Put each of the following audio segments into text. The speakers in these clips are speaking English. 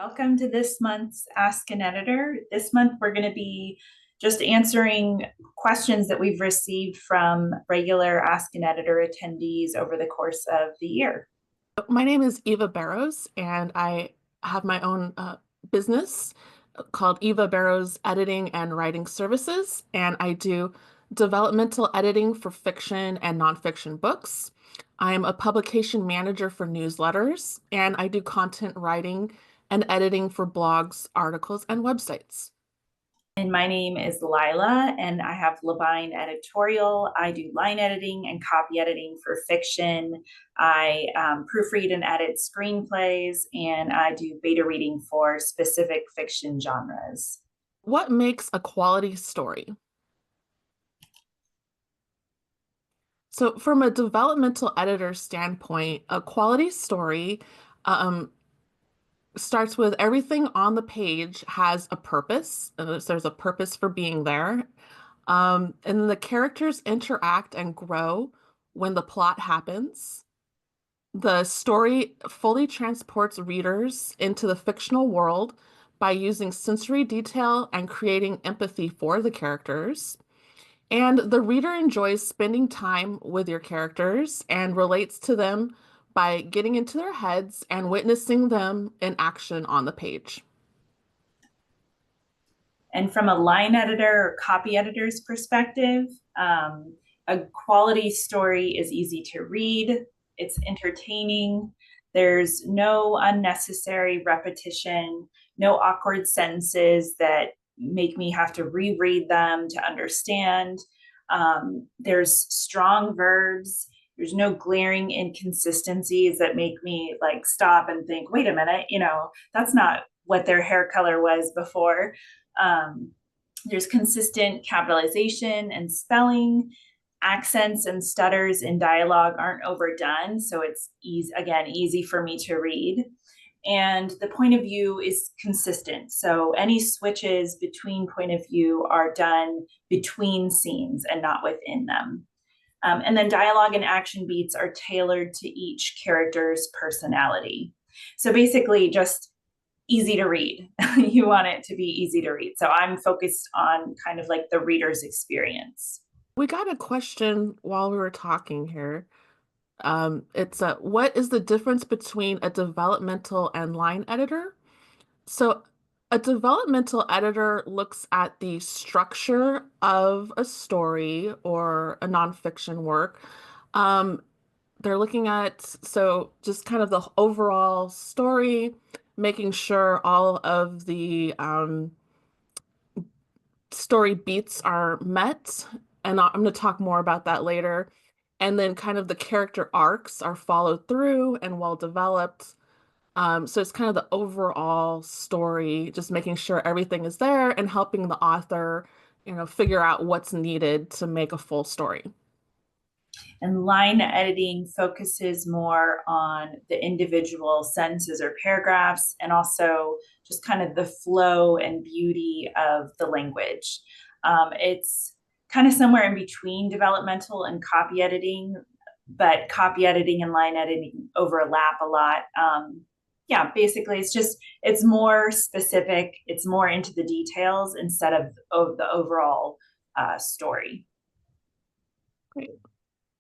Welcome to this month's Ask an Editor. This month, we're going to be just answering questions that we've received from regular Ask an Editor attendees over the course of the year. My name is Eva Barrows, and I have my own business called Eva Barrows Editing and Writing Services, and I do developmental editing for fiction and nonfiction books. I'm a publication manager for newsletters, and I do content writing and editing for blogs, articles, and websites. And my name is Lila, and I have LaBine Editorial. I do line editing and copy editing for fiction. I proofread and edit screenplays, and I do beta reading for specific fiction genres. What makes a quality story? So, from a developmental editor standpoint, a quality story um, starts with everything on the page has a purpose. There's a purpose for being there. And then the characters interact and grow when the plot happens. The story fully transports readers into the fictional world by using sensory detail and creating empathy for the characters. And the reader enjoys spending time with your characters and relates to them by getting into their heads and witnessing them in action on the page. And from a line editor or copy editor's perspective, a quality story is easy to read, it's entertaining, there's no unnecessary repetition, no awkward sentences that make me have to reread them to understand. There's strong verbs. There's no glaring inconsistencies that make me like stop and think, wait a minute, that's not what their hair color was before. Um, there's consistent capitalization and spelling. Accents and stutters in dialogue aren't overdone, so it's easy for me to read. And the point of view is consistent. So any switches between point of view are done between scenes and not within them. And then dialogue and action beats are tailored to each character's personality. So basically, just easy to read. You want it to be easy to read. So I'm focused on kind of like the reader's experience. We got a question while we were talking here. It's what is the difference between a developmental and line editor? So a developmental editor looks at the structure of a story or a nonfiction work. Um, they're looking at, so just kind of the overall story, making sure all of the story beats are met. And I'm going to talk more about that later. And then kind of the character arcs are followed through and well developed. So it's kind of the overall story, just making sure everything is there and helping the author, figure out what's needed to make a full story. And line editing focuses more on the individual sentences or paragraphs and also just kind of the flow and beauty of the language. It's kind of somewhere in between developmental and copy editing, but copy editing and line editing overlap a lot. Yeah, basically it's more specific, it's more into the details instead of the overall story. Great.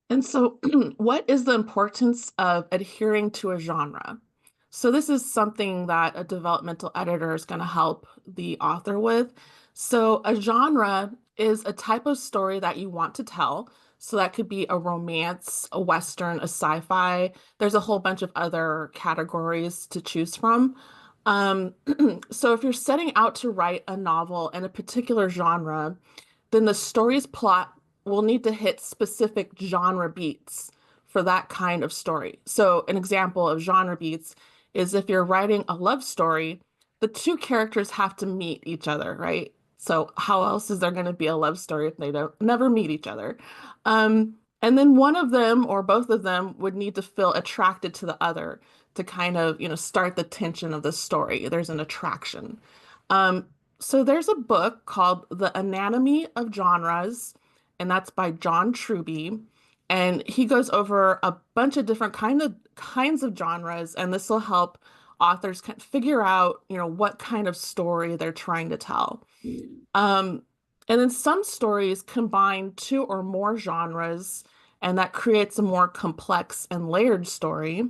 And so, what is the importance of adhering to a genre? So, this is something that a developmental editor is going to help the author with. So, a genre is a type of story that you want to tell. So, that could be a romance, a Western, a sci-fi. There's a whole bunch of other categories to choose from. Um, so, if you're setting out to write a novel in a particular genre, then the story's plot will need to hit specific genre beats for that kind of story. So, an example of genre beats is if you're writing a love story, the two characters have to meet each other, right? So, how else is there going to be a love story if they don't never meet each other? And then one of them or both of them would need to feel attracted to the other to kind of, start the tension of the story. There's an attraction. Um, so there's a book called The Anatomy of Genres, and that's by John Truby. And he goes over a bunch of different kinds of genres, and this will help authors can figure out, what kind of story they're trying to tell. Um, and then some stories combine two or more genres, and that creates a more complex and layered story.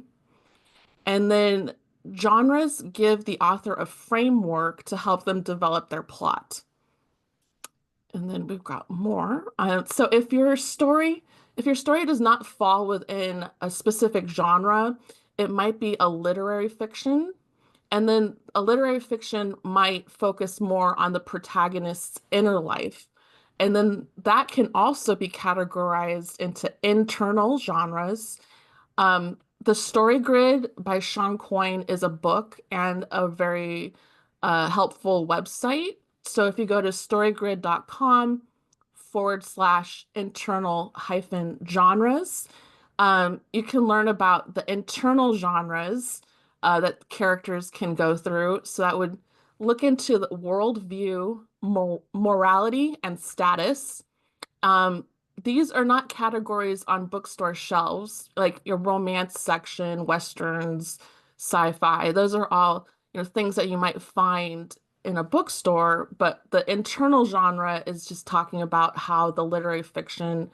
And then genres give the author a framework to help them develop their plot. And then we've got more. So if your story does not fall within a specific genre, it might be a literary fiction. And then a literary fiction might focus more on the protagonist's inner life. And then that can also be categorized into internal genres. The Story Grid by Sean Coyne is a book and a very helpful website. So if you go to storygrid.com/internal hyphen genres, you can learn about the internal genres that characters can go through. So that would look into the worldview, morality, and status. Um, these are not categories on bookstore shelves, like your romance section, westerns, sci-fi. Those are all, things that you might find in a bookstore, but the internal genre is just talking about how the literary fiction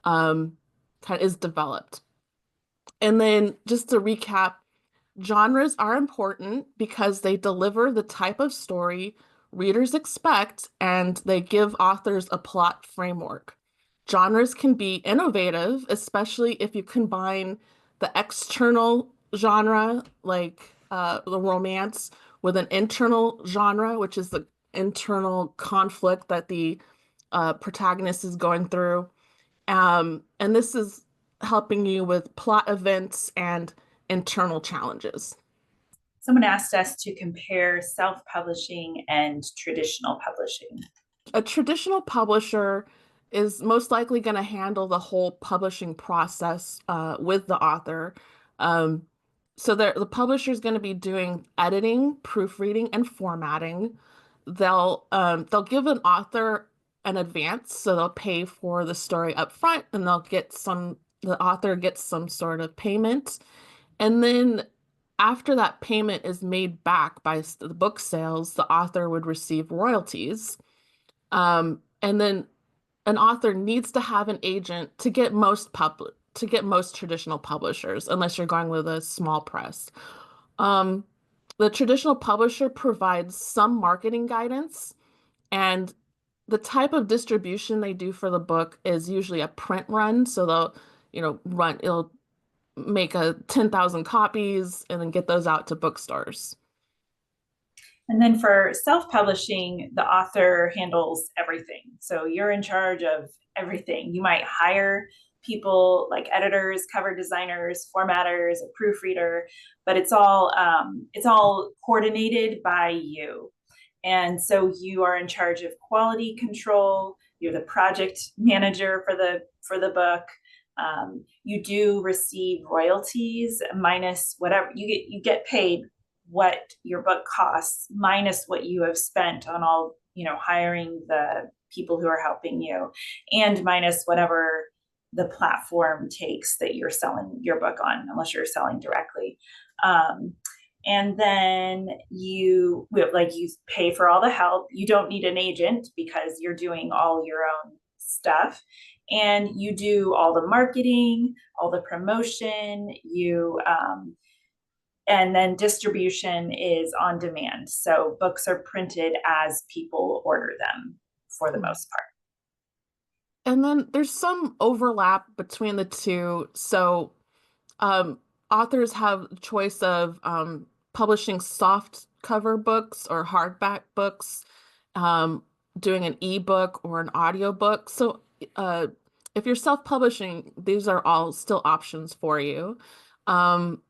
kind of is developed. And then just to recap, genres are important because they deliver the type of story readers expect and they give authors a plot framework. Genres can be innovative, especially if you combine the external genre, like the romance, with an internal genre, which is the internal conflict that the protagonist is going through. And this is helping you with plot events and internal challenges. Someone asked us to compare self-publishing and traditional publishing. A traditional publisher is most likely going to handle the whole publishing process with the author. Um, so the publisher is going to be doing editing, proofreading, and formatting. They'll give an author an advance, so they'll pay for the story up front, and the author gets some sort of payment. And then after that payment is made back by the book sales, the author would receive royalties. And then an author needs to have an agent to get most traditional publishers, unless you're going with a small press. Um, the traditional publisher provides some marketing guidance, and the type of distribution they do for the book is usually a print run. So they'll, it'll make 10,000 copies and then get those out to bookstores. And then for self-publishing, the author handles everything. So you're in charge of everything. You might hire people like editors, cover designers, formatters, a proofreader, but it's all coordinated by you. And so you are in charge of quality control. You're the project manager for the book. You do receive royalties minus whatever you get paid what your book costs minus what you have spent on all, hiring the people who are helping you and minus whatever the platform takes that you're selling your book on, unless you're selling directly. And then you pay for all the help. You don't need an agent because you're doing all your own stuff, and you do all the marketing, all the promotion. And then distribution is on demand. So books are printed as people order them for the most part. And then there's some overlap between the two. So um, authors have the choice of publishing soft cover books or hardback books, um, doing an ebook or an audiobook. So uh, if you're self-publishing, these are all still options for you. Um,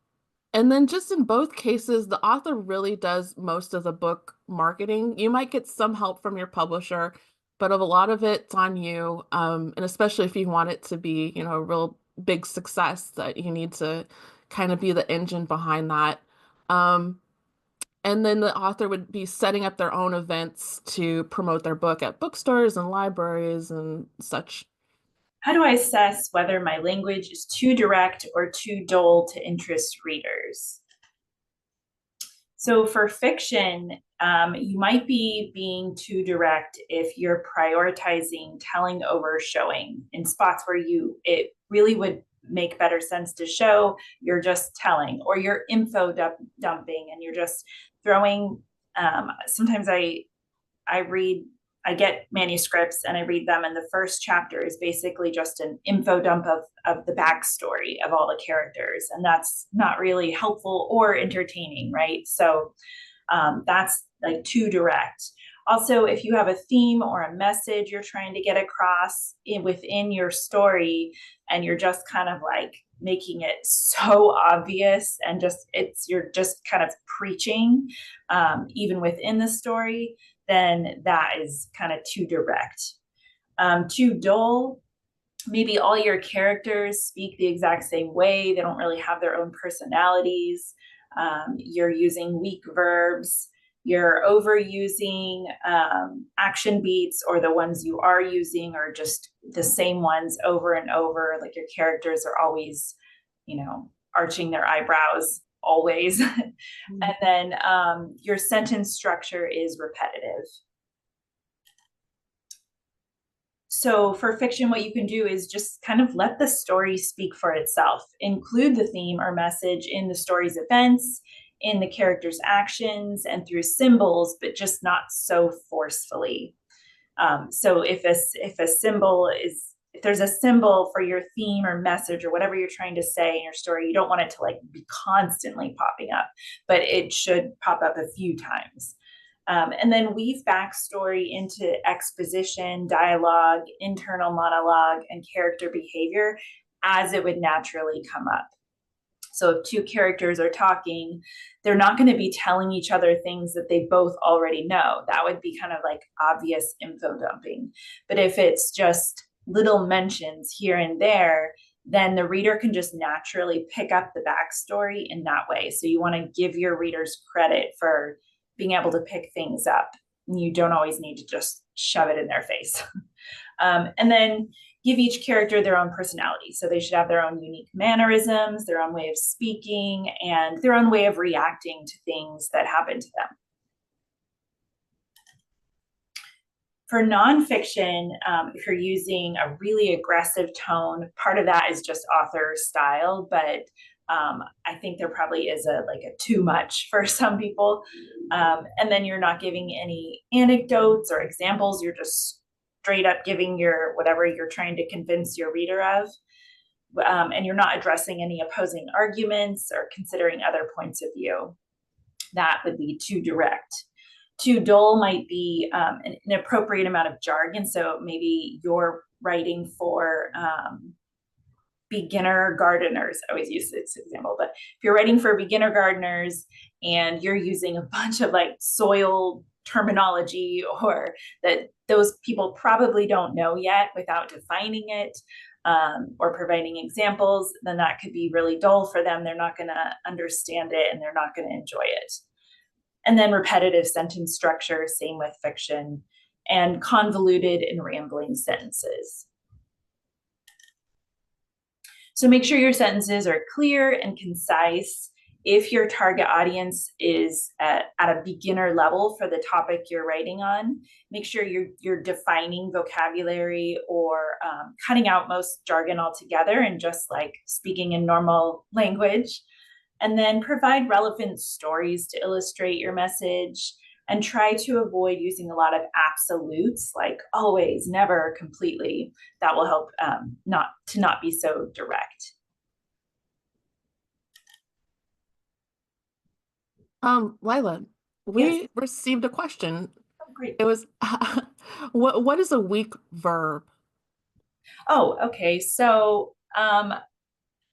and then just in both cases, the author really does most of the book marketing. You might get some help from your publisher, but of a lot of it's on you. And especially if you want it to be, a real big success, that you need to kind of be the engine behind that. Um, and then the author would be setting up their own events to promote their book at bookstores and libraries and such. How do I assess whether my language is too direct or too dull to interest readers? So for fiction, you might be being too direct if you're prioritizing telling over showing in spots where it really would make better sense to show. You're just telling, or you're dumping, and you're just throwing. Sometimes I read, I get manuscripts and I read them, and the first chapter is basically just an info dump of the backstory of all the characters, and that's not really helpful or entertaining, right? So that's like too direct. Also, if you have a theme or a message you're trying to get across within your story, and you're just kind of like making it so obvious, and you're just kind of preaching, even within the story, then that is kind of too direct. Too dull, maybe all your characters speak the exact same way. They don't really have their own personalities. You're using weak verbs. You're overusing action beats, or the ones you are using are just the same ones over and over. Like your characters are always, arching their eyebrows always. And then your sentence structure is repetitive. So for fiction, what you can do is just kind of let the story speak for itself. Include the theme or message in the story's events, in the character's actions, and through symbols, but just not so forcefully. So if there's a symbol for your theme or message or whatever you're trying to say in your story, you don't want it to like be constantly popping up, but it should pop up a few times. And then weave backstory into exposition, dialogue, internal monologue, and character behavior as it would naturally come up. So if two characters are talking, they're not going to be telling each other things that they both already know. That would be kind of like obvious info dumping. But if it's just little mentions here and there, then the reader can just naturally pick up the backstory in that way. So you want to give your readers credit for being able to pick things up. You don't always need to just shove it in their face. And then give each character their own personality. So they should have their own unique mannerisms, their own way of speaking, and their own way of reacting to things that happen to them. For nonfiction, if you're using a really aggressive tone, part of that is just author style, but I think there probably is a too much for some people. And then you're not giving any anecdotes or examples. You're just straight up giving whatever you're trying to convince your reader of. And you're not addressing any opposing arguments or considering other points of view. That would be too direct. Too dull might be an inappropriate amount of jargon. So maybe you're writing for beginner gardeners. I always use this example, but if you're writing for beginner gardeners and you're using a bunch of like soil terminology, or that those people probably don't know yet without defining it, or providing examples, then that could be really dull for them. They're not going to understand it and they're not going to enjoy it. And then repetitive sentence structure, same with fiction, and convoluted and rambling sentences. So make sure your sentences are clear and concise. If your target audience is at a beginner level for the topic you're writing on, make sure you're defining vocabulary, or cutting out most jargon altogether and just like speaking in normal language. And then provide relevant stories to illustrate your message, and try to avoid using a lot of absolutes like always, never, completely. That will help not be so direct. Lila, Yes. we received a question. Oh, great. It was, what is a weak verb? Oh, okay. So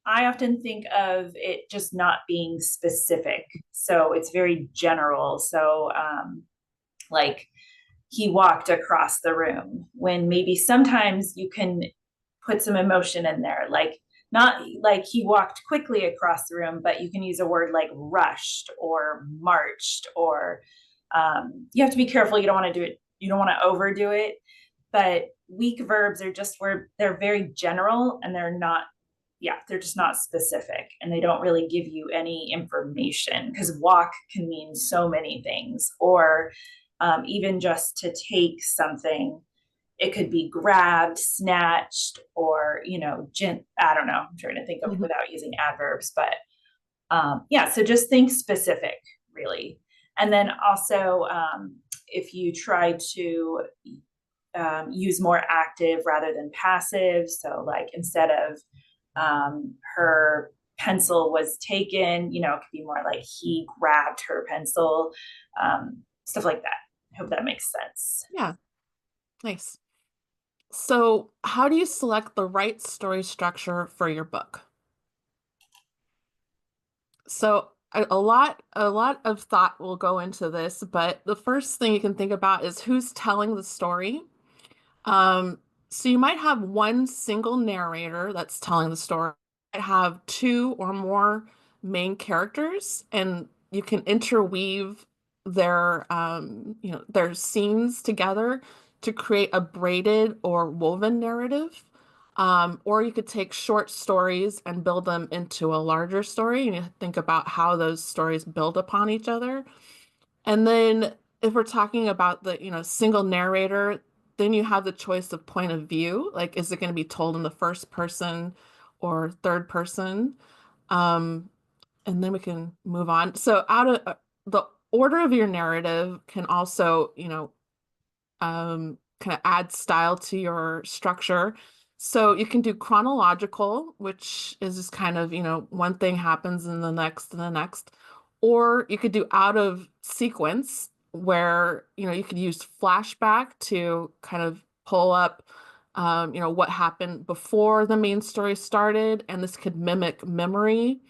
I often think of it just not being specific. So it's very general. So like he walked across the room, when maybe sometimes you can put some emotion in there, like not like he walked quickly across the room, but you can use a word like rushed or marched, or you have to be careful. You don't want to do it. You don't want to overdo it. But weak verbs are just where they're very general and they're not yeah, they're just not specific and they don't really give you any information because walk can mean so many things. Or even just to take something, it could be grabbed, snatched, or, I don't know. I'm trying to think of Mhm. without using adverbs, but yeah, so just think specific, really. And then also, if you try to use more active rather than passive, so like instead of her pencil was taken, it could be more like he grabbed her pencil, stuff like that. I hope that makes sense. Yeah, nice. So, how do you select the right story structure for your book? So, a lot of thought will go into this, but the first thing you can think about is who's telling the story. Um, so you might have one single narrator that's telling the story. You might have two or more main characters, and you can interweave their scenes together to create a braided or woven narrative. Or you could take short stories and build them into a larger story, and you think about how those stories build upon each other. And then if we're talking about the, single narrator, then you have the choice of point of view. Like, is it going to be told in the first person or third person? Um, and then we can move on. So out of the order of your narrative can also, kind of add style to your structure. So you can do chronological, which is just kind of, one thing happens and the next and the next. Or you could do out of sequence, where, you could use flashback to kind of pull up, what happened before the main story started. And this could mimic memory.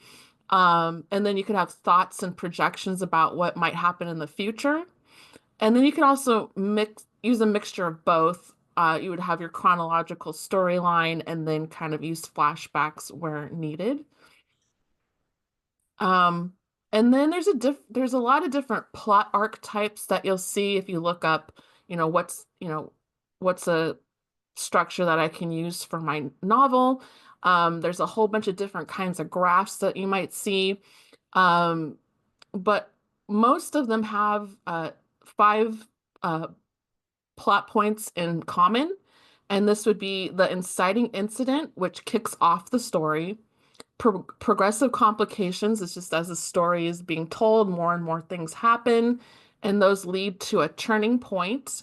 And then you could have thoughts and projections about what might happen in the future. And then you could also use a mixture of both. You would have your chronological storyline and then kind of use flashbacks where needed. Um, and then there's a lot of different plot archetypes that you'll see if you look up, what's a structure that I can use for my novel. There's a whole bunch of different kinds of graphs that you might see. Um, but most of them have five uh, plot points in common. And this would be the inciting incident, which kicks off the story. Progressive complications is just as the story is being told, more and more things happen, and those lead to a turning point.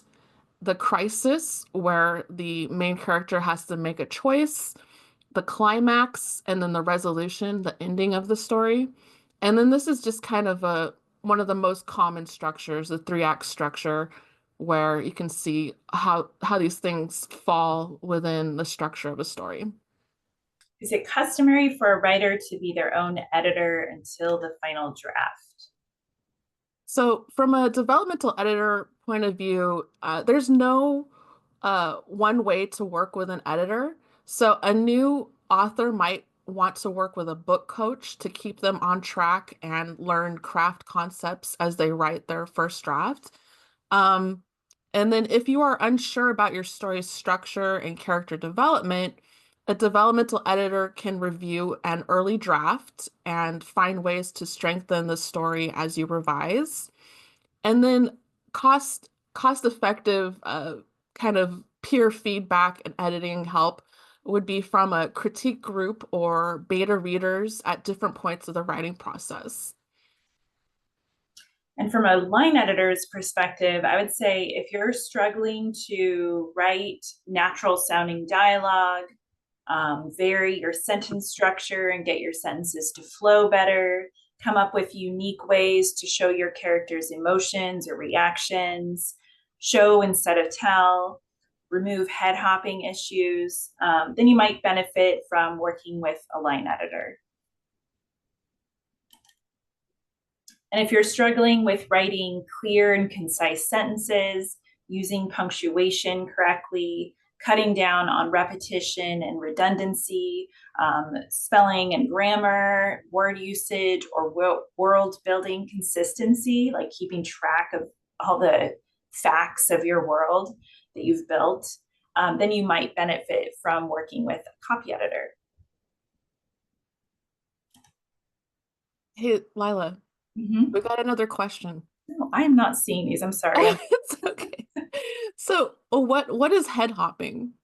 The crisis, where the main character has to make a choice, the climax, and then the resolution, the ending of the story. And then this is just kind of one of the most common structures, the three-act structure, where you can see how these things fall within the structure of a story. Is it customary for a writer to be their own editor until the final draft? So, from a developmental editor point of view, there's no one way to work with an editor. So, a new author might want to work with a book coach to keep them on track and learn craft concepts as they write their first draft. Um, and then, if you are unsure about your story's structure and character development, a developmental editor can review an early draft and find ways to strengthen the story as you revise. And then cost effective kind of peer feedback and editing help would be from a critique group or beta readers at different points of the writing process. And from a line editor's perspective, I would say if you're struggling to write natural sounding dialogue, vary your sentence structure and get your sentences to flow better, come up with unique ways to show your characters' emotions or reactions, show instead of tell, remove head hopping issues, then you might benefit from working with a line editor. And if you're struggling with writing clear and concise sentences, using punctuation correctly, cutting down on repetition and redundancy, spelling and grammar, word usage, or world building consistency, like keeping track of all the facts of your world that you've built, then you might benefit from working with a copy editor. Hey, Lila, we Mhm. got another question. No, I am not seeing these. I'm sorry. It's okay. So, what is head hopping?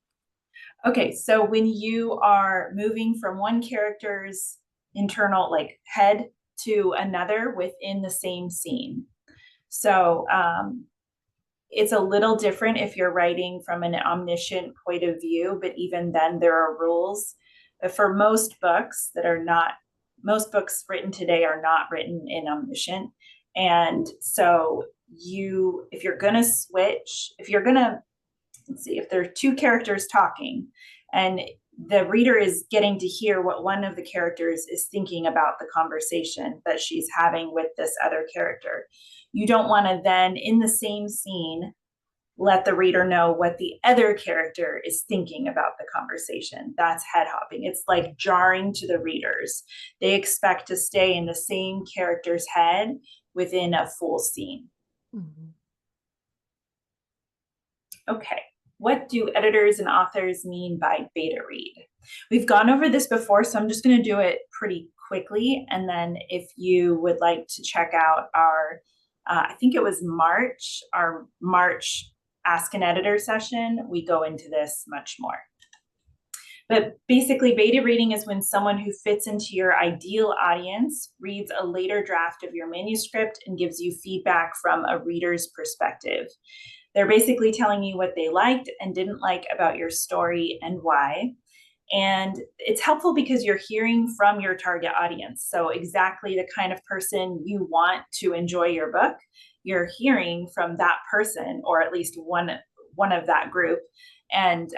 Okay, so when you are moving from one character's internal like head to another within the same scene. So it's a little different if you're writing from an omniscient point of view, but even then there are rules. But for most books written today are not written in omniscient. And so if you're gonna switch, if you're gonna, let's see, if there are two characters talking and the reader is getting to hear what one of the characters is thinking about the conversation that she's having with this other character. You don't want to then, in the same scene, let the reader know what the other character is thinking about the conversation. That's head hopping. It's like jarring to the readers. They expect to stay in the same character's head within a full scene. Mhm. Okay, what do editors and authors mean by beta read? We've gone over this before, so I'm just going to do it pretty quickly. And then if you would like to check out I think it was our March Ask an Editor session, we go into this much more. But basically, beta reading is when someone who fits into your ideal audience reads a later draft of your manuscript and gives you feedback from a reader's perspective. They're basically telling you what they liked and didn't like about your story and why. And it's helpful because you're hearing from your target audience. So, exactly the kind of person you want to enjoy your book, you're hearing from that person, or at least one of that group. And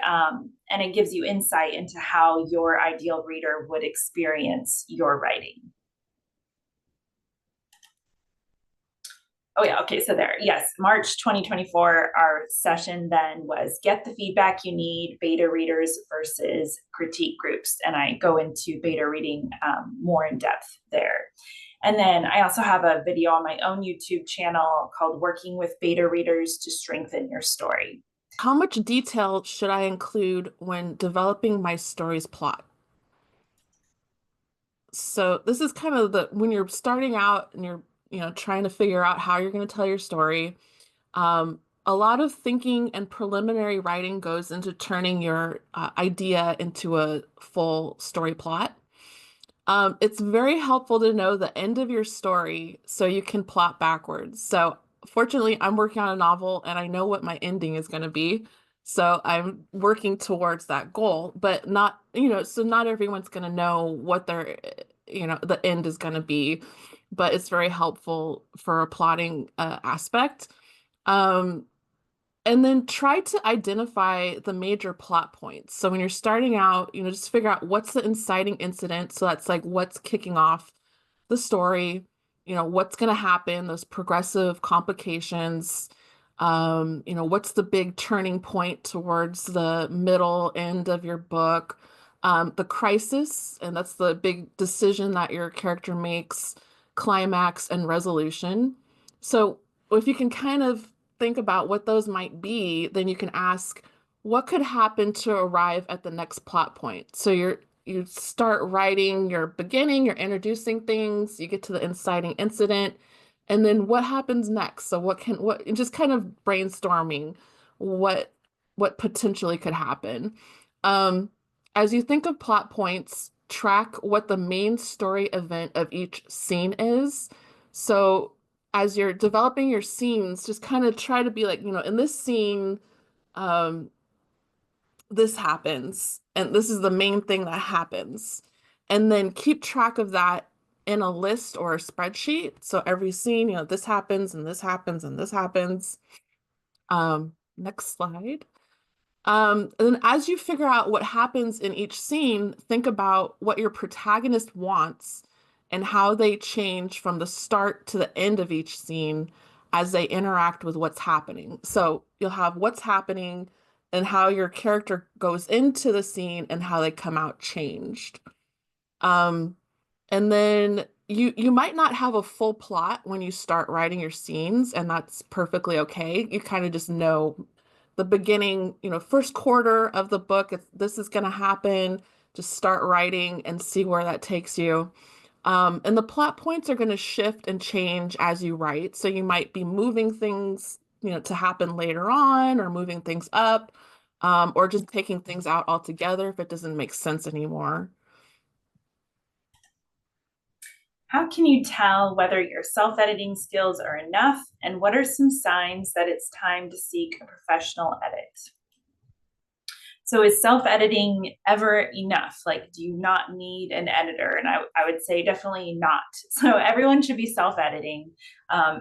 it gives you insight into how your ideal reader would experience your writing. Oh yeah, okay, so there. Yes, March 2024, our session then was get the feedback you need, beta readers versus critique groups. And I go into beta reading more in depth there. And then I also have a video on my own YouTube channel called Working with Beta Readers to Strengthen Your Story. How much detail should I include when developing my story's plot? So this is kind of the when you're starting out and you're, trying to figure out how you're going to tell your story. A lot of thinking and preliminary writing goes into turning your idea into a full story plot. It's very helpful to know the end of your story so you can plot backwards. So, fortunately, I'm working on a novel and I know what my ending is going to be. So, I'm working towards that goal, but not, so not everyone's going to know what their, the end is going to be, but it's very helpful for a plotting aspect. Um, and then try to identify the major plot points. So when you're starting out, just figure out what's the inciting incident. So that's like what's kicking off the story, what's going to happen, those progressive complications, what's the big turning point towards the middle end of your book, the crisis, and that's the big decision that your character makes, climax and resolution. So if you can kind of think about what those might be, then you can ask, what could happen to arrive at the next plot point? So you start writing your beginning, you're introducing things, you get to the inciting incident, and then what happens next? So just kind of brainstorming what what potentially could happen. Um, as you think of plot points, track what the main story event of each scene is. So as you're developing your scenes, just kind of try to be like, in this scene, um, this happens, and this is the main thing that happens. And then keep track of that in a list or a spreadsheet. So every scene, this happens and this happens and this happens. Next slide. And then as you figure out what happens in each scene, think about what your protagonist wants and how they change from the start to the end of each scene as they interact with what's happening. So you'll have what's happening and how your character goes into the scene and how they come out changed. Um, and then you might not have a full plot when you start writing your scenes, and that's perfectly okay. You kind of just know the beginning, first quarter of the book, this is going to happen. Just start writing and see where that takes you. And the plot points are going to shift and change as you write. So you might be moving things, to happen later on, or moving things up, or just taking things out altogether if it doesn't make sense anymore. How can you tell whether your self-editing skills are enough, and what are some signs that it's time to seek a professional edit? So is self-editing ever enough? Like, do you not need an editor? And I would say definitely not. So everyone should be self-editing.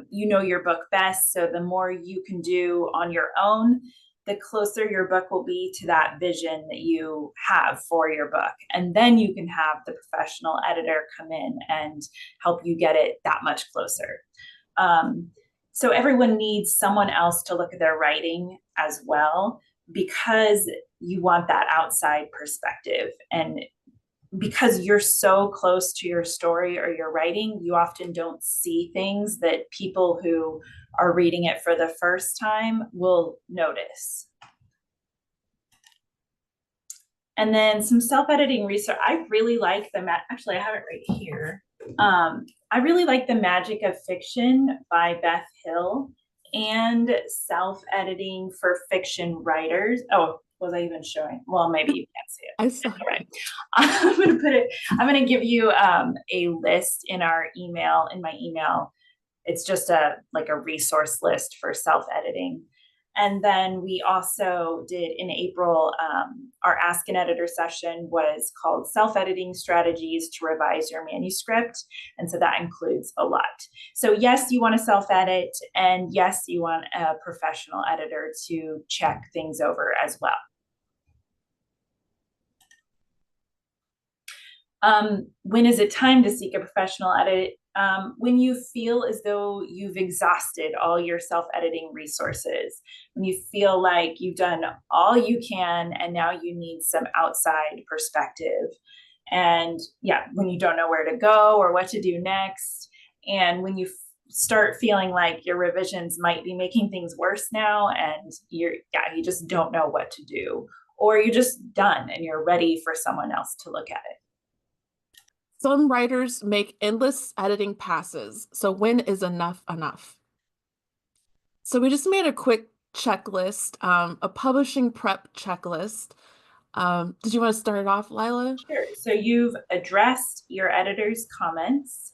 You know your book best. So the more you can do on your own, the closer your book will be to that vision that you have for your book. And then you can have the professional editor come in and help you get it that much closer. Um, so everyone needs someone else to look at their writing as well, because you want that outside perspective. And because you're so close to your story or your writing, you often don't see things that people who are reading it for the first time will notice. And then some self-editing research. I really like actually, I have it right here. I really like The Magic of Fiction by Beth Hill, and self-editing for fiction writers. Oh, was I even showing? Well, maybe you can't see it. I saw Right. I'm going to give you a list in my email. It's just a resource list for self-editing. And then we also did in April, our Ask an Editor session was called Self-Editing Strategies to Revise Your Manuscript. And so that includes a lot. So yes, you want to self-edit, and yes, you want a professional editor to check things over as well. When is it time to seek a professional edit? When you feel as though you've exhausted all your self-editing resources, when you feel like you've done all you can and now you need some outside perspective. And yeah, when you don't know where to go or what to do next. And when you start feeling like your revisions might be making things worse now, and you just don't know what to do, or you're just done and you're ready for someone else to look at it. Some writers make endless editing passes. So when is enough enough? So we just made a quick checklist, a publishing prep checklist. Did you want to start it off, Lila? Sure. So you've addressed your editor's comments.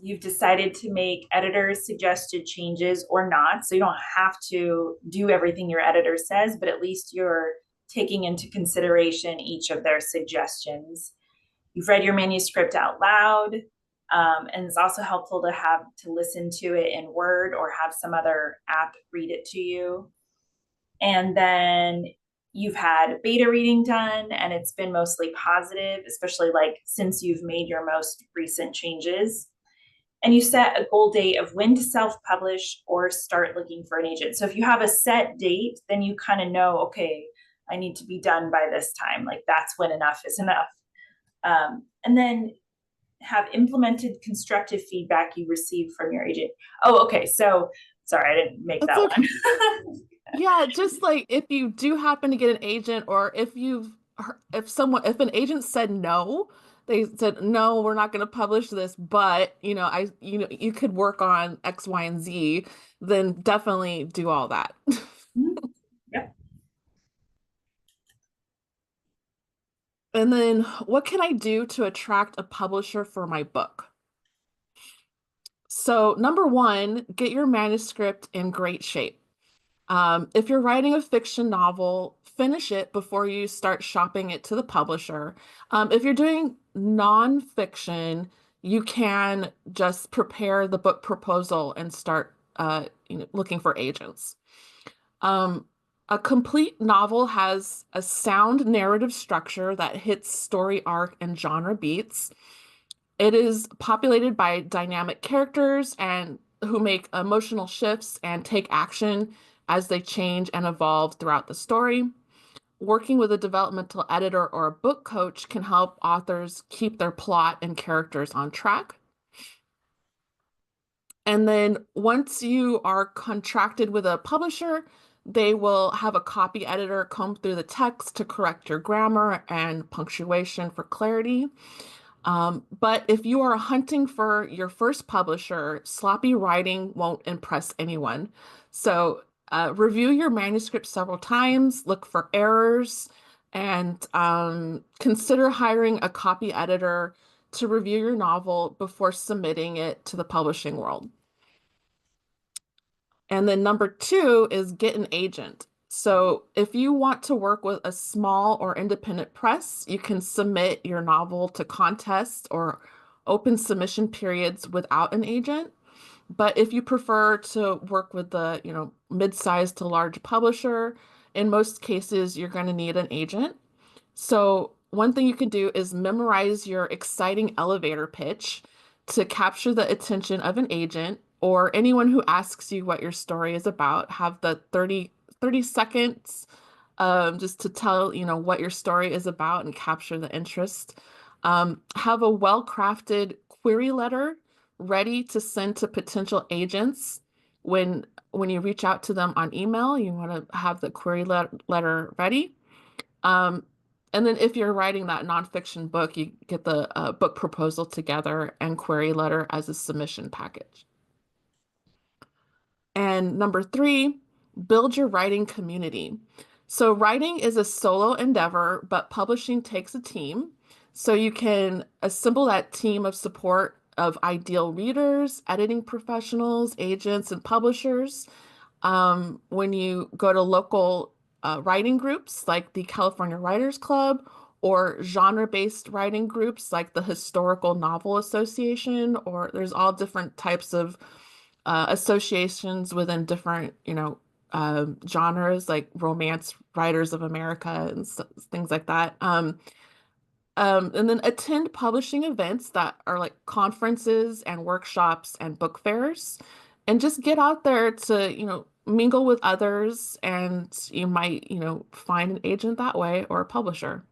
You've decided to make editor's suggested changes or not. So you don't have to do everything your editor says, but at least you're taking into consideration each of their suggestions. You've read your manuscript out loud, and it's also helpful to listen to it in Word or have some other app read it to you. And then you've had beta reading done, and it's been mostly positive, especially since you've made your most recent changes. And you set a goal date of when to self-publish or start looking for an agent. So if you have a set date, then you kind of know, okay, I need to be done by this time. That's when enough is enough. And then have implemented constructive feedback you received from your agent. Oh, okay. So sorry, I didn't make That's that okay. one. Yeah, just if you do happen to get an agent, or if an agent said no, they said, no, we're not going to publish this, but you could work on X, Y, and Z, then definitely do all that. Yep. And then what can I do to attract a publisher for my book? So number one, get your manuscript in great shape. If you're writing a fiction novel, finish it before you start shopping it to the publisher. If you're doing nonfiction, you can just prepare the book proposal and start looking for agents. A complete novel has a sound narrative structure that hits story arc and genre beats. It is populated by dynamic characters and who make emotional shifts and take action as they change and evolve throughout the story. Working with a developmental editor or a book coach can help authors keep their plot and characters on track. And then once you are contracted with a publisher, they will have a copy editor comb through the text to correct your grammar and punctuation for clarity. But if you are hunting for your first publisher, sloppy writing won't impress anyone. So review your manuscript several times, look for errors, and consider hiring a copy editor to review your novel before submitting it to the publishing world. And then number two is get an agent. So if you want to work with a small or independent press, you can submit your novel to contests or open submission periods without an agent. But if you prefer to work with the, mid-sized to large publisher, in most cases, you're going to need an agent. So one thing you can do is memorize your exciting elevator pitch to capture the attention of an agent or anyone who asks you what your story is about. Have the 30 seconds just to tell, what your story is about and capture the interest. Have a well-crafted query letter ready to send to potential agents. When you reach out to them on email, you want to have the query letter ready. Um, and then if you're writing that nonfiction book, you get the book proposal together and query letter as a submission package. And number three, build your writing community. So writing is a solo endeavor, but publishing takes a team. So you can assemble that team of support of ideal readers, editing professionals, agents, and publishers. When you go to local writing groups like the California Writers Club or genre-based writing groups like the Historical Novel Association, or there's all different types of associations within different, genres like Romance Writers of America and things like that. And then attend publishing events that are like conferences and workshops and book fairs, and just get out there to, mingle with others, and you might, find an agent that way or a publisher.